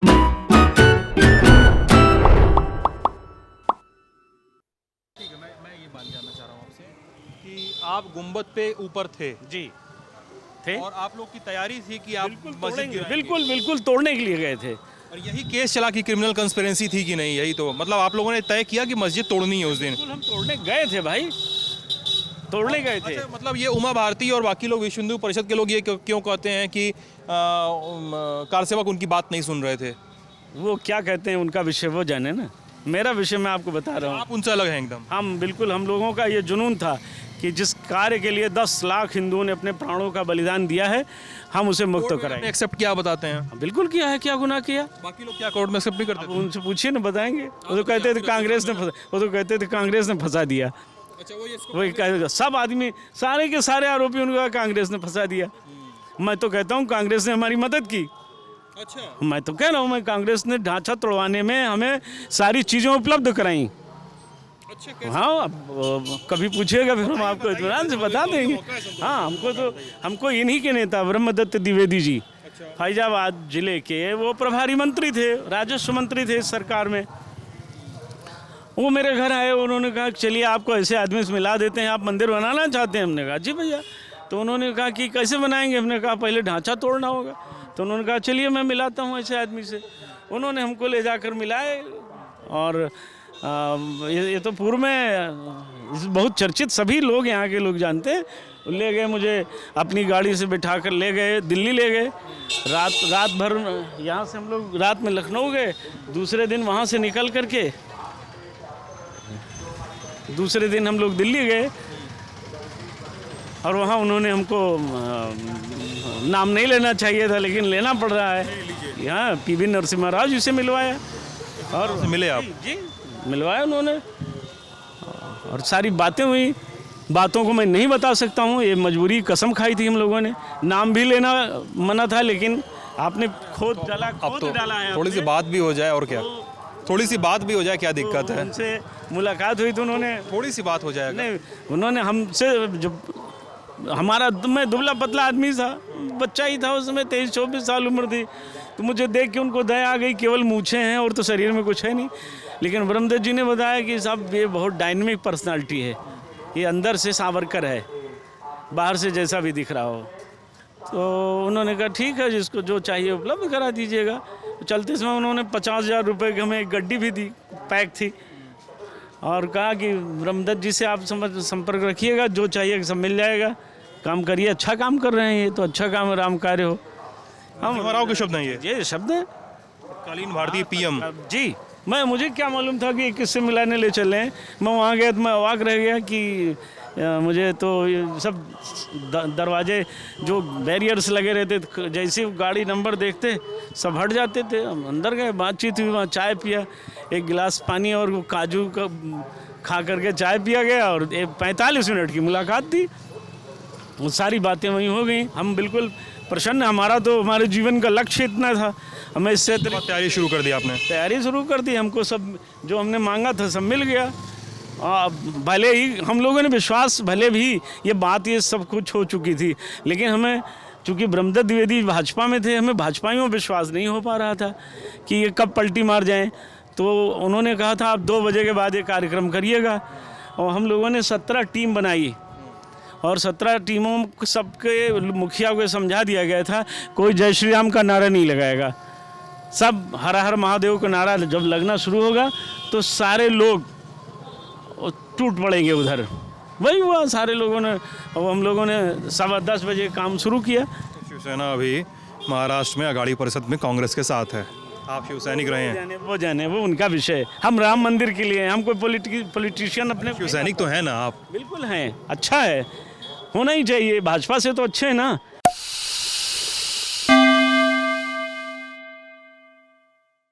ठीक है, मैं ये बात जानना चाह रहा हूँ आपसे कि आप गुंबद पे ऊपर थे जी थे। और आप लोग की तैयारी थी कि आप मस्जिद गिराएंगे। बिल्कुल बिल्कुल तोड़ने के लिए गए थे। और यही केस चला कि क्रिमिनल कंस्पिरेंसी थी कि नहीं, यही तो मतलब आप लोगों ने तय किया कि मस्जिद तोड़नी है उस दिन। बिल्कुल हम तोड़ने गए थे भाई, तोड़ने गए थे। अच्छा, मतलब ये उमा भारती और बाकी लोग विश्व हिंदू परिषद के लोग ये क्यों कहते हैं कि कारसेवक उनकी बात नहीं सुन रहे थे? वो क्या कहते हैं उनका विषय वो जाने ना, मेरा विषय मैं आपको बता रहा हूँ। आप उनसे अलग हैं एकदम। हम बिल्कुल, हम लोगों का ये जुनून था कि जिस कार्य के लिए 10 लाख हिंदुओं ने अपने प्राणों का बलिदान दिया है, हम उसे मुक्त कराएंगे। एक्सेप्ट किया बताते हैं? बिल्कुल किया है, क्या गुनाह किया। बाकी लोग क्या कोर्ट में एक्सेप्ट नहीं करते? उनसे पूछिए ना, बताएंगे। वो तो कहते थे कांग्रेस ने फंसा दिया। अच्छा, वो ये वही कहेगा, सब आदमी सारे के सारे आरोपी उनका कांग्रेस ने फंसा दिया। मैं तो कहता हूँ कांग्रेस ने हमारी मदद की। अच्छा, मैं तो कह रहा हूँ, मैं कांग्रेस ने ढांचा तोड़वाने में हमें सारी चीज़ें उपलब्ध कराई। अच्छा, हाँ, अब कभी पूछिएगा फिर हम आपको इत्मीनान से बता देंगे। हाँ, हमको इन्हीं के नेता ब्रह्मदत्त द्विवेदी जी, फैजाबाद जिले के, वो प्रभारी मंत्री थे, राजस्व मंत्री थे इस सरकार में। वो मेरे घर आए, उन्होंने कहा चलिए आपको ऐसे आदमी से मिला देते हैं, आप मंदिर बनाना चाहते हैं? हमने कहा जी भैया। तो उन्होंने कहा कि कैसे बनाएंगे? हमने कहा पहले ढांचा तोड़ना होगा। तो उन्होंने कहा चलिए मैं मिलाता हूँ ऐसे आदमी से। उन्होंने हमको ले जाकर मिलाए और ये तो पूर्व में बहुत चर्चित, सभी लोग यहाँ के लोग जानते हैं। ले गए मुझे, अपनी गाड़ी से बिठा कर ले गए, दिल्ली ले गए। रात भर यहाँ से हम लोग रात में लखनऊ गए, दूसरे दिन वहाँ से निकल करके दूसरे दिन हम लोग दिल्ली गए और वहाँ उन्होंने हमको नाम नहीं लेना चाहिए था लेकिन लेना पड़ रहा है, यहाँ पीवी नरसिम्हा राव जी से मिलवाया। और मिले आप? जी मिलवाया उन्होंने और सारी बातें हुई। बातों को मैं नहीं बता सकता हूँ, ये मजबूरी, कसम खाई थी हम लोगों ने। नाम भी लेना मना था लेकिन आपने खोद डाला, खोद डाला है। थोड़ी सी बात भी हो जाए और क्या, थोड़ी सी बात भी हो जाए, क्या दिक्कत है? उनसे मुलाकात हुई तो उन्होंने, थोड़ी सी बात हो जाएगा। नहीं, उन्होंने हमसे, जब मैं दुबला पतला आदमी था, बच्चा ही था उस समय, 23-24 साल उम्र थी, तो मुझे देख के उनको दया आ गई। केवल मूछें हैं और तो शरीर में कुछ है नहीं। लेकिन ब्रह्मदत्त जी ने बताया कि साहब ये बहुत डायनेमिक पर्सनालिटी है, ये अंदर से सावरकर है, बाहर से जैसा भी दिख रहा हो। तो उन्होंने कहा ठीक है, जिसको जो चाहिए उपलब्ध करा दीजिएगा। तो चलते समय उन्होंने 50,000 रुपये की हमें एक गड्डी भी दी, पैक थी, और कहा कि ब्रह्मदत्त जी से आप संपर्क रखिएगा, जो चाहिए सब मिल जाएगा, काम करिए, अच्छा काम कर रहे हैं, ये तो अच्छा काम है, राम कार्य हो। हम राव के शब्द हैं ये शब्द है कालीन भारतीय पीएम जी। मुझे क्या मालूम था कि किससे मिलाने ले चले हैं। मैं वहाँ गया तो मैं अवाक रह गया कि मुझे तो ये सब दरवाजे जो बैरियर्स लगे रहते, जैसे गाड़ी नंबर देखते सब हट जाते थे। हम अंदर गए, बातचीत हुई, वहाँ चाय पिया, एक गिलास पानी और काजू का खा करके चाय पिया गया और 45 मिनट की मुलाकात थी। वो सारी बातें वहीं हो गई। हम बिल्कुल प्रसन्न, हमारे जीवन का लक्ष्य इतना था, हमें इससे तैयारी शुरू कर दी आपने? तैयारी शुरू कर दी, हमको सब जो हमने मांगा था सब मिल गया। भले ही हम लोगों ने विश्वास, भले भी ये सब कुछ हो चुकी थी, लेकिन हमें, चूँकि ब्रह्मदत्त द्विवेदी भाजपा में थे, हमें भाजपाइयों में विश्वास नहीं हो पा रहा था कि ये कब पलटी मार जाएं। तो उन्होंने कहा था आप 2 बजे के बाद ये कार्यक्रम करिएगा, और हम लोगों ने 17 टीम बनाई और 17 टीमों सबके मुखिया को समझा दिया गया था कोई जय श्री राम का नारा नहीं लगाएगा, सब हर हर महादेव का नारा जब लगना शुरू होगा तो सारे लोग टूट पड़ेंगे उधर। वही हुआ, सारे लोगों ने, और हम लोगों ने 10:15 बजे काम शुरू किया। शिवसेना अभी महाराष्ट्र में अघाड़ी परिषद में कांग्रेस के साथ है, आप शिवसैनिक रहे हैं? वो उनका विषय। हम राम मंदिर के लिए, हम कोई पॉलिटिशियन अपने, शिवसैनिक तो है ना आप? बिल्कुल हैं, अच्छा है, होना ही चाहिए, भाजपा से तो अच्छे हैं ना।